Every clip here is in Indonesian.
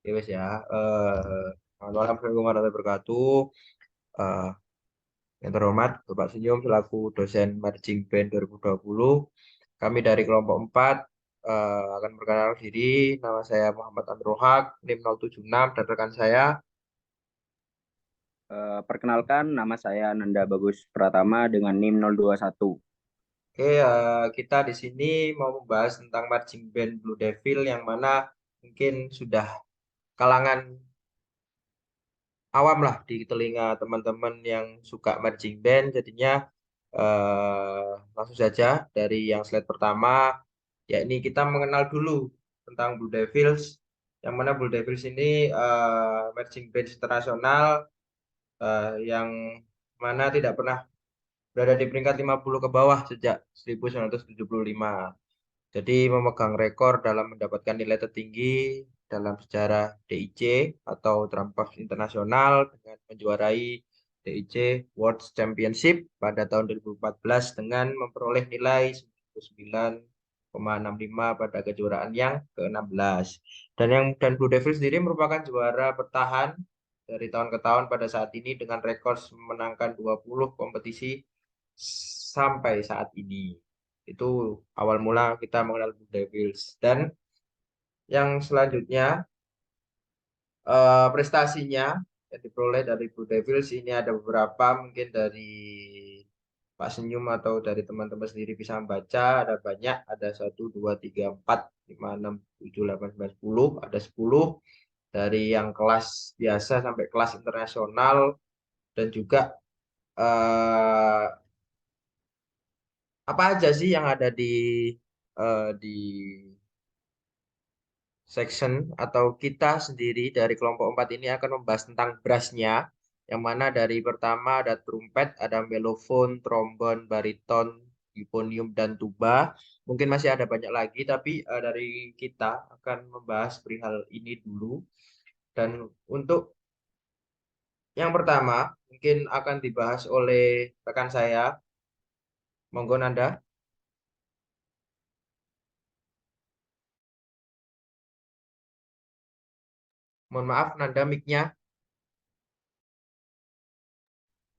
Ya wes ya. Selamat malam, Assalamualaikum warahmatullahi wabarakatuh. Eh, yang terhormat Bapak Senyum selaku dosen Marching Band 2020. Kami dari kelompok 4 akan perkenalkan diri. Nama saya Muhammad Androhak, NIM 076 dan rekan saya. Perkenalkan, nama saya Nanda Bagus Pratama dengan NIM 021. Oke, kita di sini mau membahas tentang Marching Band Blue Devil yang mana mungkin sudah kalangan awam lah di telinga teman-teman yang suka marching band. Jadinya langsung saja dari yang slide pertama, yakni kita mengenal dulu tentang Blue Devils. Yang mana Blue Devils ini marching band internasional yang mana tidak pernah berada di peringkat 50 ke bawah sejak 1975. Jadi memegang rekor dalam mendapatkan nilai tertinggi dalam sejarah DIC atau Drum Corps Internasional dengan menjuarai DIC World Championship pada tahun 2014 dengan memperoleh nilai 99,65 pada kejuaraan yang ke-16. Dan Blue Devil sendiri merupakan juara bertahan dari tahun ke tahun pada saat ini dengan rekor memenangkan 20 kompetisi sampai saat ini. Itu awal mula kita mengenal Blue Devils. Dan yang selanjutnya prestasinya yang diperoleh dari Blue Devils ini ada beberapa, mungkin dari Pak Senyum atau dari teman-teman sendiri bisa membaca, ada banyak, ada 1, 2, 3, 4, 5, 6, 7, 8, 9, 10, ada 10 dari yang kelas biasa sampai kelas internasional. Dan juga eh, apa aja sih yang ada di section atau kita sendiri dari kelompok 4 ini akan membahas tentang brassnya, yang mana dari pertama ada trumpet, ada melofon, trombon, bariton, euphonium, dan tuba. Mungkin masih ada banyak lagi, tapi dari kita akan membahas perihal ini dulu. Dan untuk yang pertama mungkin akan dibahas oleh rekan saya. Monggo Nanda. Mohon maaf Nanda, mic-nya.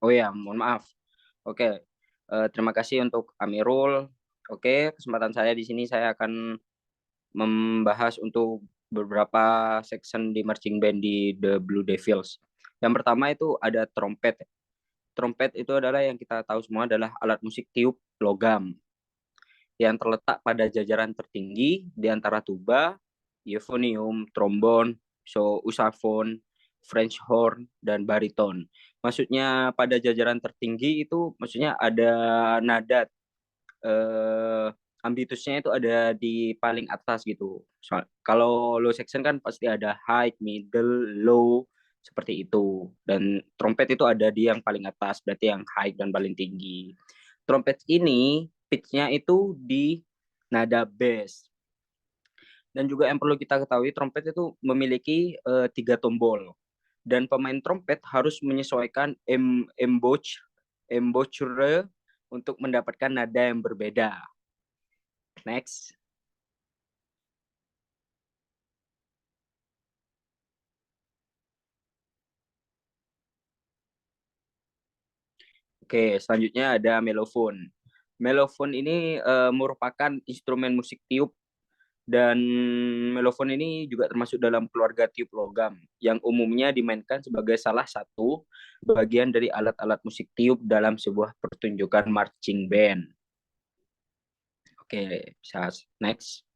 Oh ya, mohon maaf. Oke, terima kasih untuk Amirul. Oke, kesempatan saya di sini saya akan membahas untuk beberapa section di marching band di The Blue Devils. Yang pertama itu ada trompet. Trompet itu adalah yang kita tahu semua adalah alat musik tiup logam yang terletak pada jajaran tertinggi di antara tuba, euphonium, trombon, usafon, French horn, dan bariton. Maksudnya pada jajaran tertinggi itu maksudnya ada nada ambitusnya itu ada di paling atas gitu. Kalau low section kan pasti ada high, middle, low seperti itu. Dan trompet itu ada di yang paling atas, berarti yang high dan paling tinggi. Trompet ini pitch-nya itu di nada bass. Dan juga yang perlu kita ketahui, trompet itu memiliki 3 tombol. Dan pemain trompet harus menyesuaikan embouchure untuk mendapatkan nada yang berbeda. Next. Oke, selanjutnya ada melofon. Melofon ini merupakan instrumen musik tiup dan melofon ini juga termasuk dalam keluarga tiup logam yang umumnya dimainkan sebagai salah satu bagian dari alat-alat musik tiup dalam sebuah pertunjukan marching band. Oke, bisa next.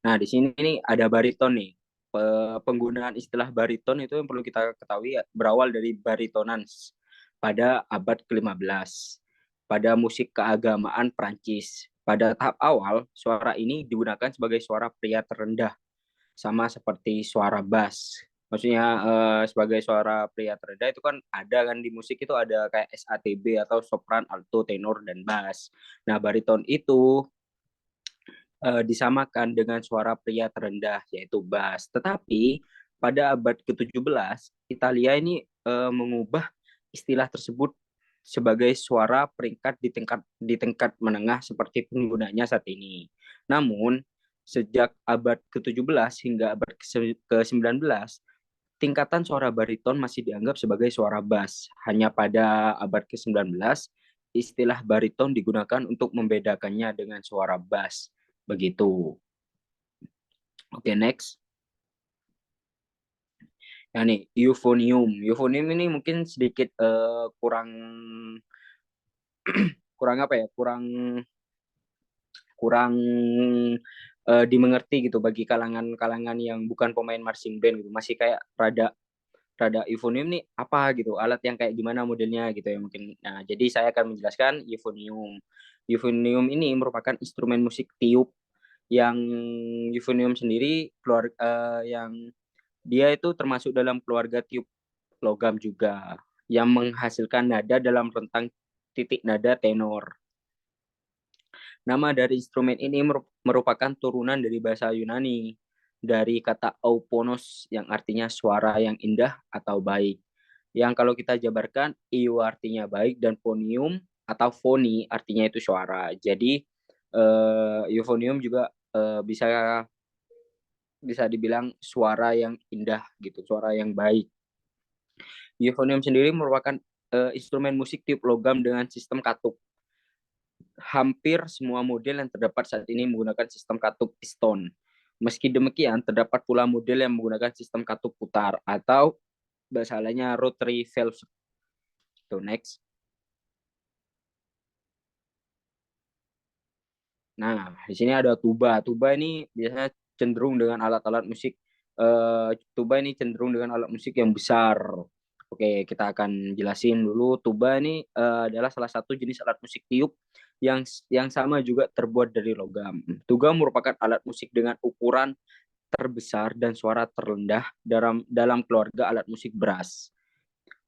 Nah, di sini nih ada bariton nih. Penggunaan istilah bariton itu yang perlu kita ketahui berawal dari baritonans pada abad ke-15 pada musik keagamaan Prancis. Pada tahap awal, suara ini digunakan sebagai suara pria terendah, sama seperti suara bass. Maksudnya sebagai suara pria terendah itu kan ada kan di musik itu ada kayak SATB atau sopran, alto, tenor, dan bass. Nah, bariton itu disamakan dengan suara pria terendah yaitu bass. Tetapi pada abad ke-17 Italia ini mengubah istilah tersebut sebagai suara peringkat di tingkat menengah seperti penggunanya saat ini. Namun Sejak abad ke-17 hingga abad ke-19, tingkatan suara bariton masih dianggap sebagai suara bass. Hanya pada abad ke-19, istilah bariton digunakan untuk membedakannya dengan suara bass. Begitu. Oke, next. Nah nih, euphonium. Euphonium ini mungkin sedikit kurang kurang apa ya? Kurang kurang dimengerti gitu bagi kalangan-kalangan yang bukan pemain marching band gitu. Masih kayak rada rada euphonium nih apa gitu, alat yang kayak gimana modelnya gitu ya mungkin. Nah, jadi saya akan menjelaskan euphonium. Euphonium ini merupakan instrumen musik tiup yang euphonium sendiri yang dia itu termasuk dalam keluarga tiup logam juga yang menghasilkan nada dalam rentang titik nada tenor. Nama dari instrumen ini merupakan turunan dari bahasa Yunani dari kata euponos yang artinya suara yang indah atau baik. Yang kalau kita jabarkan, eu artinya baik dan phonium atau phoni artinya itu suara. Jadi euphonium juga bisa bisa dibilang suara yang indah gitu, suara yang baik. Euphonium sendiri merupakan instrumen musik tiup logam dengan sistem katup. Hampir semua model yang terdapat saat ini menggunakan sistem katup piston. Meski demikian, terdapat pula model yang menggunakan sistem katup putar atau bahasa lainnya rotary valve. So, next. Nah, di sini ada tuba. Tuba ini biasanya cenderung dengan alat-alat musik. Tuba ini cenderung dengan alat musik yang besar. Oke, kita akan jelasin dulu. Tuba ini adalah salah satu jenis alat musik tiup yang sama juga terbuat dari logam. Tuba merupakan alat musik dengan ukuran terbesar dan suara terendah dalam keluarga alat musik brass.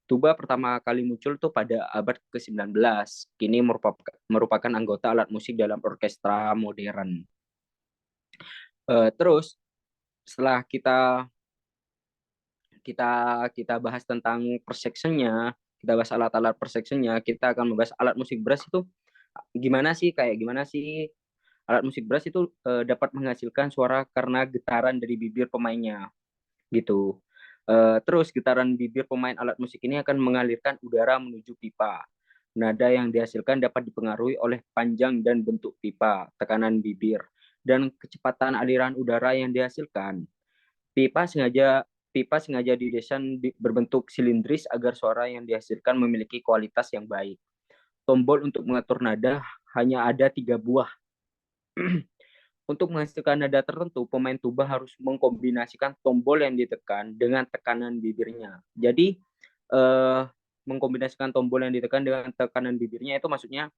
Tuba pertama kali muncul tuh pada abad ke-19. Kini merupakan anggota alat musik dalam orkestra modern. Terus setelah kita kita kita bahas tentang persectionnya, kita bahas alat-alat persectionnya, kita akan membahas alat musik brass itu gimana sih alat musik brass itu dapat menghasilkan suara karena getaran dari bibir pemainnya gitu. Terus getaran bibir pemain alat musik ini akan mengalirkan udara menuju pipa. Nada yang dihasilkan dapat dipengaruhi oleh panjang dan bentuk pipa, tekanan bibir, dan kecepatan aliran udara yang dihasilkan. Pipa sengaja pipa sengaja didesain berbentuk silindris agar suara yang dihasilkan memiliki kualitas yang baik. Tombol untuk mengatur nada hanya ada 3 buah. Untuk menghasilkan nada tertentu, pemain tuba harus mengkombinasikan tombol yang ditekan dengan tekanan bibirnya. Jadi, eh, mengkombinasikan tombol yang ditekan dengan tekanan bibirnya itu maksudnya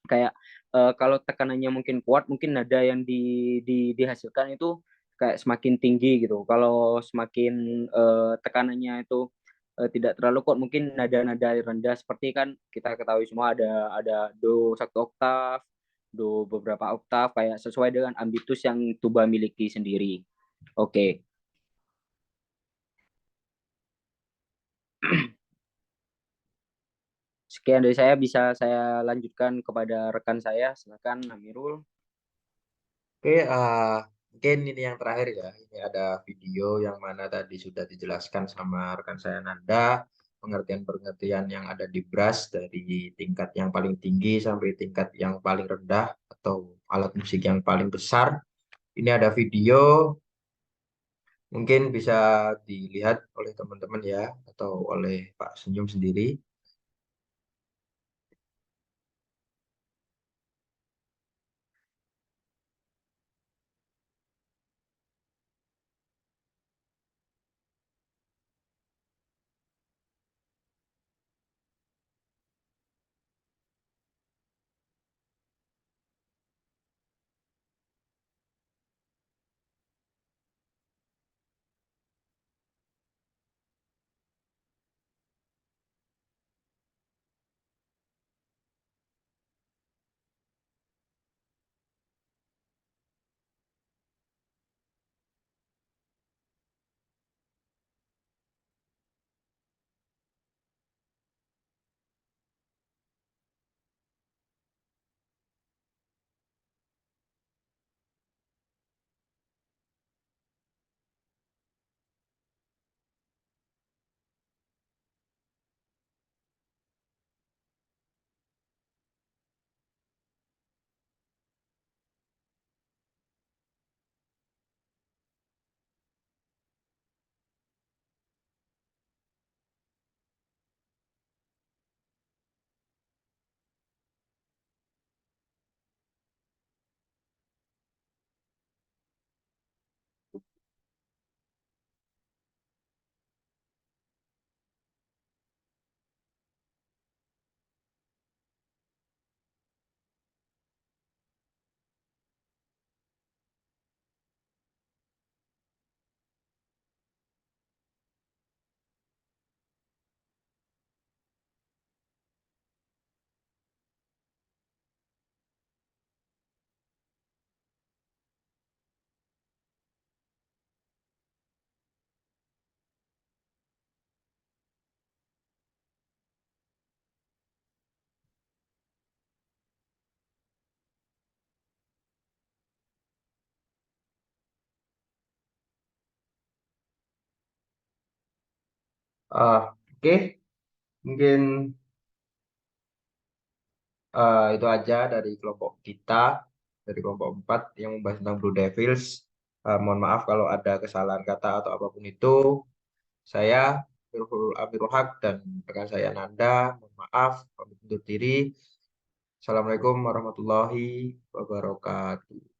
kayak kalau tekanannya mungkin kuat, mungkin nada yang dihasilkan itu kayak semakin tinggi gitu. Kalau semakin tekanannya itu tidak terlalu kuat, mungkin nada-nada rendah seperti kan kita ketahui semua ada do 1 oktav, do beberapa oktav kayak sesuai dengan ambitus yang tuba miliki sendiri. Oke. Sekian dari saya, bisa saya lanjutkan kepada rekan saya. Silakan Amirul. Oke, mungkin ini yang terakhir ya. Ini ada video yang mana tadi sudah dijelaskan sama rekan saya Nanda, pengertian-pengertian yang ada di brass dari tingkat yang paling tinggi sampai tingkat yang paling rendah atau alat musik yang paling besar. Ini ada video, mungkin bisa dilihat oleh teman-teman ya, atau oleh Pak Senyum sendiri. Oke, mungkin itu aja dari kelompok kita, dari kelompok 4 yang membahas tentang Blue Devils. Mohon maaf kalau ada kesalahan kata atau apapun itu. Saya Amirul Haq dan rekan saya Nanda, mohon maaf, pamit undur diri. Assalamualaikum warahmatullahi wabarakatuh.